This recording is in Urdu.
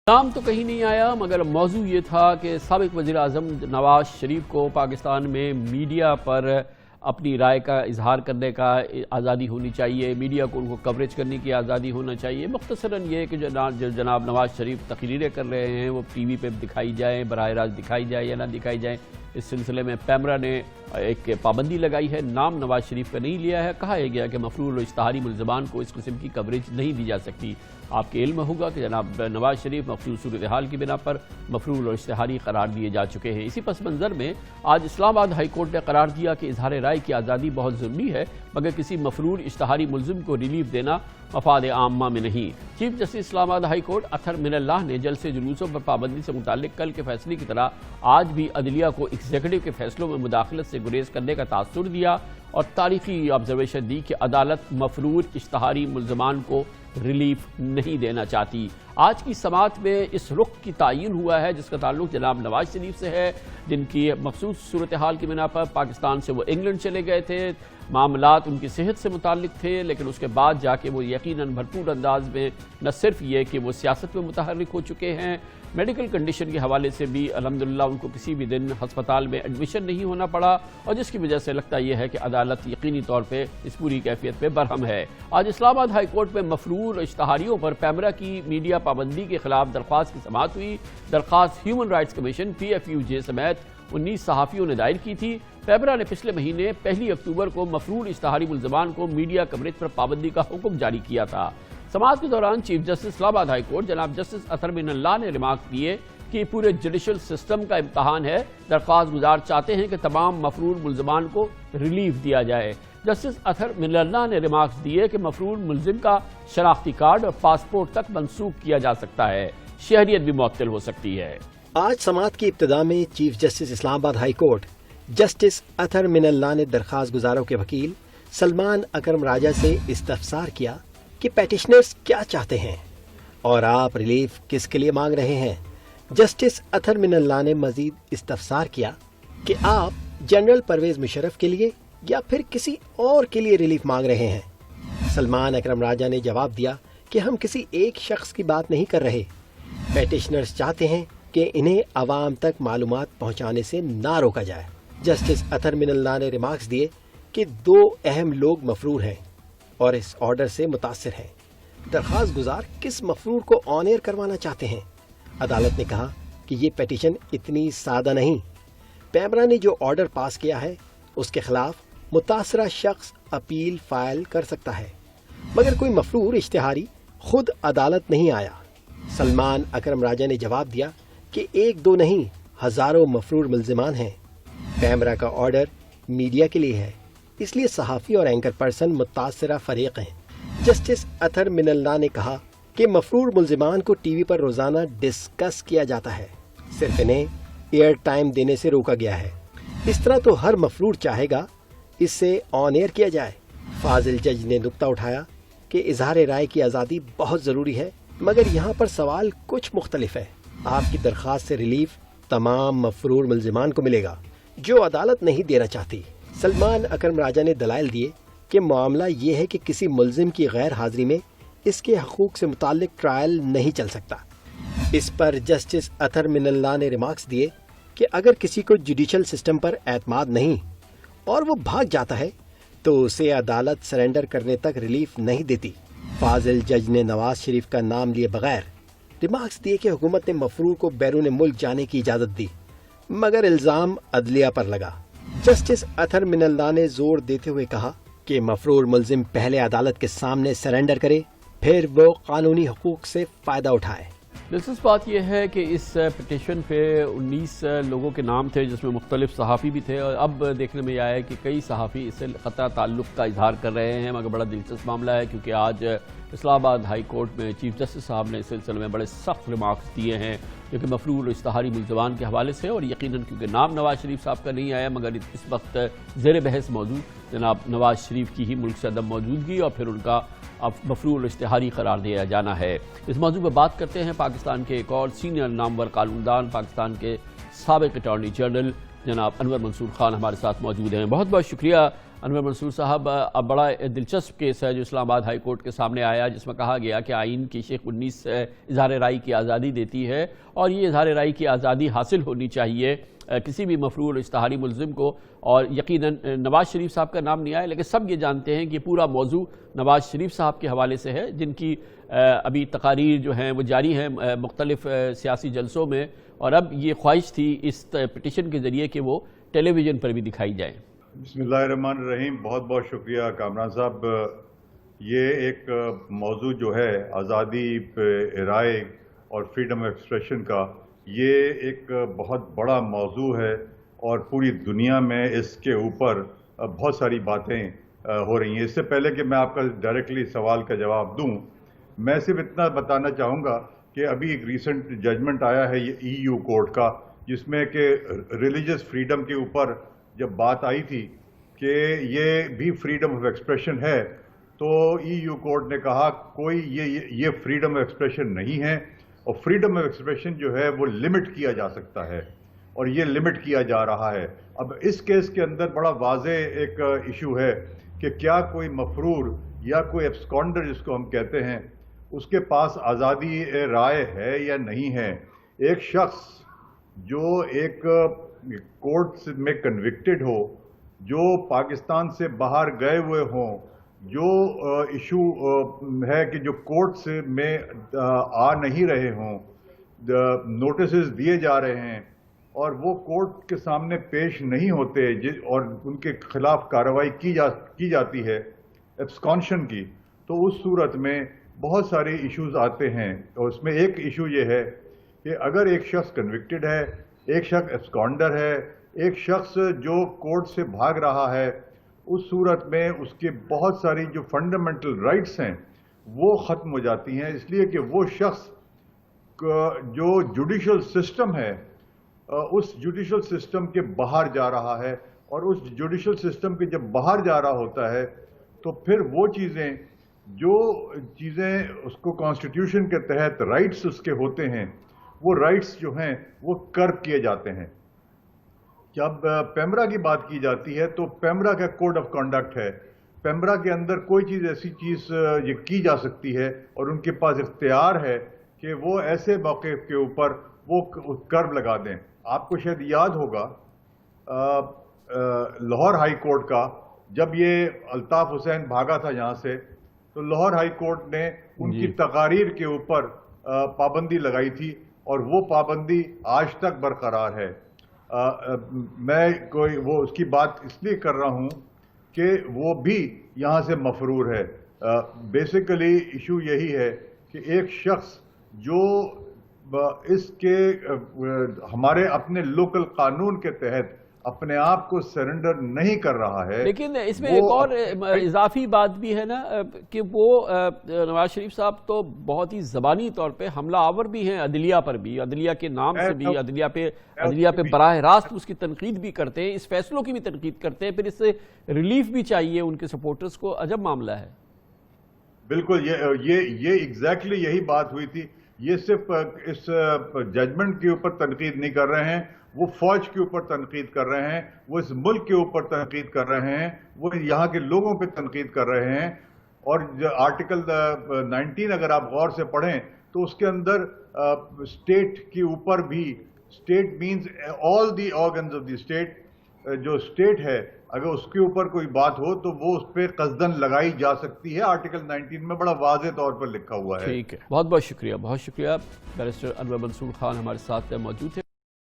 نام تو کہیں نہیں آیا، مگر موضوع یہ تھا کہ سابق وزیر اعظم نواز شریف کو پاکستان میں میڈیا پر اپنی رائے کا اظہار کرنے کا آزادی ہونی چاہیے، میڈیا کو ان کو کوریج کرنے کی آزادی ہونا چاہیے۔ مختصراً یہ کہ جناب نواز شریف تقریریں کر رہے ہیں وہ ٹی وی پہ دکھائی جائیں، براہ راست دکھائی جائے یا نہ دکھائی جائیں۔ اس سلسلے میں پیمرا نے ایک پابندی لگائی ہے، نام نواز شریف کا نہیں لیا ہے۔ کہا یہ گیا کہ مفرور و اشتہاری ملزمان کو اس قسم کی کوریج نہیں دی جا سکتی۔ آپ کے علم ہوگا کہ جناب نواز شریف مخصوص صورتحال کی بنا پر مفرور اور اشتہاری قرار دیے جا چکے ہیں۔ اسی پس منظر میں آج اسلام آباد ہائی کورٹ نے قرار دیا کہ اظہار رائے کی آزادی بہت ضروری ہے، مگر کسی مفرور اشتہاری ملزم کو ریلیف دینا مفاد عامہ میں نہیں۔ چیف جسٹس اسلام آباد ہائی کورٹ اطہر من اللہ نے جلسے جلوسوں پر پابندی سے متعلق کل کے فیصلے کی طرح آج بھی عدلیہ کو ایگزیکٹو کے فیصلوں میں مداخلت سے گریز کرنے کا تاثر دیا اور تاریخی آبزرویشن دی کہ عدالت مفرور اشتہاری ملزمان کو ریلیف نہیں دینا چاہتی۔ آج کی سماعت میں اس رخ کی تعین ہوا ہے جس کا تعلق جناب نواز شریف سے ہے، جن کی مخصوص صورتحال کی بنا پر پاکستان سے وہ انگلینڈ چلے گئے تھے۔ معاملات ان کی صحت سے متعلق تھے، لیکن اس کے بعد جا کے وہ یقیناً بھرپور انداز میں نہ صرف یہ کہ وہ سیاست میں متحرک ہو چکے ہیں، میڈیکل کنڈیشن کے حوالے سے بھی الحمدللہ ان کو کسی بھی دن ہسپتال میں ایڈمیشن نہیں ہونا پڑا، اور جس کی وجہ سے لگتا یہ ہے کہ عدالت یقینی طور پہ اس پوری کیفیت پہ برہم ہے۔ آج اسلام آباد ہائی کورٹ میں مفرور اشتہاریوں پر پیمرا کی میڈیا پابندی کے خلاف درخواست کی سماعت ہوئی۔ درخواست ہیومن رائٹس کمیشن PFUJ سمیت 19 صحافیوں نے دائر کی تھی۔ پیمرا نے پچھلے مہینے 1 اکتوبر کو مفرور اشتہاری ملزمان کو میڈیا کوریج پر پابندی کا حکم جاری کیا تھا۔ سماعت کے دوران چیف جسٹس اسلام آباد ہائی کورٹ جناب جسٹس اطہر من اللہ نے ریمارک دیے کہ پورے جوڈیشل سسٹم کا امتحان ہے، درخواست گزار چاہتے ہیں کہ تمام مفرور ملزمان کو ریلیف دیا جائے۔ جسٹس اطہر من اللہ نے ریمارکس دیے کہ مفرور ملزم کا شناختی کارڈ اور پاسپورٹ تک منسوخ کیا جا سکتا ہے، شہریت بھی معطل ہو سکتی ہے۔ آج سماعت کی ابتدا میں چیف جسٹس اسلام آباد ہائی کورٹ جسٹس اطہر من اللہ نے درخواست گزاروں کے وکیل سلمان اکرم راجہ سے استفسار کیا کہ پیٹیشنرز کیا چاہتے ہیں اور آپ ریلیف کس کے لیے مانگ رہے ہیں۔ جسٹس اطہر من اللہ نے مزید استفسار کیا کہ آپ جنرل پرویز مشرف کے لیے یا پھر کسی اور کے لیے ریلیف مانگ رہے ہیں۔ سلمان اکرم راجہ نے جواب دیا کہ ہم کسی ایک شخص کی بات نہیں کر رہے، پیٹیشنرز چاہتے ہیں کہ انہیں عوام تک معلومات پہنچانے سے نہ روکا جائے۔ جسٹس اطہر من اللہ نے ریمارکس دیے کہ 2 اہم لوگ مفرور ہیں اور اس آرڈر سے متاثر ہیں۔ درخواست گزار کس مفرور کو آن ایئر کروانا چاہتے ہیں؟ عدالت نے کہا کہ یہ پیٹیشن اتنی سادہ نہیں۔ پیمرا نے جو آرڈر پاس کیا ہے اس کے خلاف متاثرہ شخص اپیل فائل کر سکتا ہے، مگر کوئی مفرور اشتہاری خود عدالت نہیں آیا۔ سلمان اکرم راجہ نے جواب دیا کہ 1-2 نہیں، ہزاروں مفرور ملزمان ہیں۔ پیمرا کا آرڈر میڈیا کے لیے ہے، اس لیے صحافی اور اینکر پرسن متاثرہ فریق ہیں۔ جسٹس اطہر من اللہ نے کہا کہ مفرور ملزمان کو ٹی وی پر روزانہ ڈسکس کیا جاتا ہے، صرف انہیں ایئر ٹائم دینے سے روکا گیا ہے۔ اس طرح تو ہر مفرور چاہے گا اس سے آن ایئر کیا جائے۔ فاضل جج نے نکتہ اٹھایا کہ اظہار رائے کی آزادی بہت ضروری ہے، مگر یہاں پر سوال کچھ مختلف ہے۔ آپ کی درخواست سے ریلیف تمام مفرور ملزمان کو ملے گا جو عدالت نہیں دینا چاہتی۔ سلمان اکرم راجہ نے دلائل دیے کہ معاملہ یہ ہے کہ کسی ملزم کی غیر حاضری میں اس کے حقوق سے متعلق ٹرائل نہیں چل سکتا۔ اس پر جسٹس اطہر من اللہ نے ریمارکس دیے کہ اگر کسی کو جوڈیشل سسٹم پر اعتماد نہیں اور وہ بھاگ جاتا ہے تو اسے عدالت سرنڈر کرنے تک ریلیف نہیں دیتی۔ فاضل جج نے نواز شریف کا نام لیے بغیر ریمارکس دیے کہ حکومت نے مفرور کو بیرون ملک جانے کی اجازت دی، مگر الزام عدلیہ پر لگا۔ جسٹس اطہر من اللہ نے زور دیتے ہوئے کہا کہ مفرور ملزم پہلے عدالت کے سامنے سرنڈر کرے، پھر وہ قانونی حقوق سے فائدہ اٹھائے۔ دلچسپ بات یہ ہے کہ اس پٹیشن پہ 19 لوگوں کے نام تھے، جس میں مختلف صحافی بھی تھے، اور اب دیکھنے میں یہ آیا ہے کہ کئی صحافی اس سے قطع تعلق کا اظہار کر رہے ہیں، مگر بڑا دلچسپ معاملہ ہے کیونکہ آج اسلام آباد ہائی کورٹ میں چیف جسٹس صاحب نے اس سلسلے میں بڑے سخت ریمارکس دیے ہیں جو کہ مفرور و اشتہاری ملزمان کے حوالے سے، اور یقیناً کیونکہ نام نواز شریف صاحب کا نہیں آیا، مگر اس وقت زیر بحث موضوع جناب نواز شریف کی ہی ملک سے عدم موجودگی اور پھر ان کا اب مفرور اشتہاری قرار دیا جانا ہے۔ اس موضوع پر بات کرتے ہیں پاکستان کے ایک اور سینئر نامور قانوندان، پاکستان کے سابق اٹارنی جنرل جناب انور منصور خان ہمارے ساتھ موجود ہیں۔ بہت بہت شکریہ انور منصور صاحب، اب بڑا دلچسپ کیس ہے جو اسلام آباد ہائی کورٹ کے سامنے آیا، جس میں کہا گیا کہ آئین کی شیخ 19 اظہار رائے کی آزادی دیتی ہے، اور یہ اظہار رائے کی آزادی حاصل ہونی چاہیے کسی بھی مفرور اشتہاری ملزم کو. اور یقیناً نواز شریف صاحب کا نام نہیں آیا، لیکن سب یہ جانتے ہیں کہ پورا موضوع نواز شریف صاحب کے حوالے سے ہے، جن کی ابھی تقاریر جو ہیں وہ جاری ہیں مختلف سیاسی جلسوں میں، اور اب یہ خواہش تھی اس پٹیشن کے ذریعے کہ وہ ٹیلی ویژن پر بھی دکھائی جائیں. بسم اللہ الرحمن الرحیم. بہت بہت شکریہ کامران صاحب. یہ ایک موضوع جو ہے آزادی رائے اور فریڈم آف ایکسپریشن کا، یہ ایک بہت بڑا موضوع ہے، اور پوری دنیا میں اس کے اوپر بہت ساری باتیں ہو رہی ہیں. اس سے پہلے کہ میں آپ کا ڈائریکٹلی سوال کا جواب دوں، میں صرف اتنا بتانا چاہوں گا کہ ابھی ایک ریسنٹ ججمنٹ آیا ہے ای یو کورٹ کا، جس میں کہ ریلیجس فریڈم کے اوپر جب بات آئی تھی کہ یہ بھی فریڈم آف ایکسپریشن ہے، تو ای یو کورٹ نے کہا کوئی یہ فریڈم آف ایکسپریشن نہیں ہے، اور فریڈم آف ایکسپریشن جو ہے وہ لمٹ کیا جا سکتا ہے، اور یہ لمٹ کیا جا رہا ہے. اب اس کیس کے اندر بڑا واضح ایک ایشو ہے کہ کیا کوئی مفرور یا کوئی ایبسکانڈر جس کو ہم کہتے ہیں، اس کے پاس آزادی رائے ہے یا نہیں ہے. ایک شخص جو ایک کورٹ میں کنوکٹڈ ہو، جو پاکستان سے باہر گئے ہوئے ہوں، جو ایشو ہے کہ جو کورٹ میں آ نہیں رہے ہوں، نوٹسز دیے جا رہے ہیں اور وہ کورٹ کے سامنے پیش نہیں ہوتے، اور ان کے خلاف کارروائی کی جاتی ہے ایبسکانشن کی، تو اس صورت میں بہت سارے ایشوز آتے ہیں. اور اس میں ایک ایشو یہ ہے کہ اگر ایک شخص کنوکٹڈ ہے، ایک شخص ایبسکانڈر ہے، ایک شخص جو کورٹ سے بھاگ رہا ہے، اس صورت میں اس کے بہت ساری جو فنڈامنٹل رائٹس ہیں وہ ختم ہو جاتی ہیں، اس لیے کہ وہ شخص جو جوڈیشل سسٹم ہے اس جوڈیشل سسٹم کے باہر جا رہا ہے، اور اس جوڈیشل سسٹم کے جب باہر جا رہا ہوتا ہے تو پھر وہ چیزیں اس کو کانسٹیٹیوشن کے تحت رائٹس اس کے ہوتے ہیں، وہ رائٹس جو ہیں وہ کرب کیے جاتے ہیں. جب پیمرا کی بات کی جاتی ہے تو پیمرا کا کوڈ آف کنڈکٹ ہے، پیمرا کے اندر کوئی چیز ایسی چیز یہ کی جا سکتی ہے، اور ان کے پاس اختیار ہے کہ وہ ایسے موقف کے اوپر وہ کرب لگا دیں. آپ کو شاید یاد ہوگا لاہور ہائی کورٹ کا، جب یہ الطاف حسین بھاگا تھا یہاں سے، تو لاہور ہائی کورٹ نے ان کی تقاریر کے اوپر پابندی لگائی تھی، اور وہ پابندی آج تک برقرار ہے. میں وہ اس کی بات اس لیے کر رہا ہوں کہ وہ بھی یہاں سے مفرور ہے. بیسیکلی ایشو یہی ہے کہ ایک شخص جو اس کے ہمارے اپنے لوکل قانون کے تحت اپنے آپ کو سرنڈر نہیں کر رہا ہے. لیکن اس میں ایک اور اضافی بات بھی ہے نا کہ وہ نواز شریف صاحب تو بہت ہی زبانی طور پہ حملہ آور بھی ہیں عدلیہ پر بھی، عدلیہ کے نام سے بھی، عدلیہ پہ براہ راست اس کی تنقید بھی کرتے ہیں، اس فیصلوں کی بھی تنقید کرتے ہیں، پھر اس سے ریلیف بھی چاہیے ان کے سپورٹرز کو. عجب معاملہ ہے. بالکل یہ ایگزیکٹلی یہی بات ہوئی تھی. یہ صرف اس ججمنٹ کے اوپر تنقید نہیں کر رہے ہیں، وہ فوج کے اوپر تنقید کر رہے ہیں، وہ اس ملک کے اوپر تنقید کر رہے ہیں، وہ یہاں کے لوگوں پہ تنقید کر رہے ہیں. اور آرٹیکل 19 اگر آپ غور سے پڑھیں تو اس کے اندر اسٹیٹ کے اوپر بھی، state means all the organs of the state, جو اسٹیٹ ہے اگر اس کے اوپر کوئی بات ہو تو وہ اس پہ قصدن لگائی جا سکتی ہے. آرٹیکل 19 میں بڑا واضح طور پر لکھا ہوا ہے. ٹھیک ہے، بہت بہت شکریہ، بہت شکریہ. بیرسٹر انور منصور خان ہمارے ساتھ موجود تھے.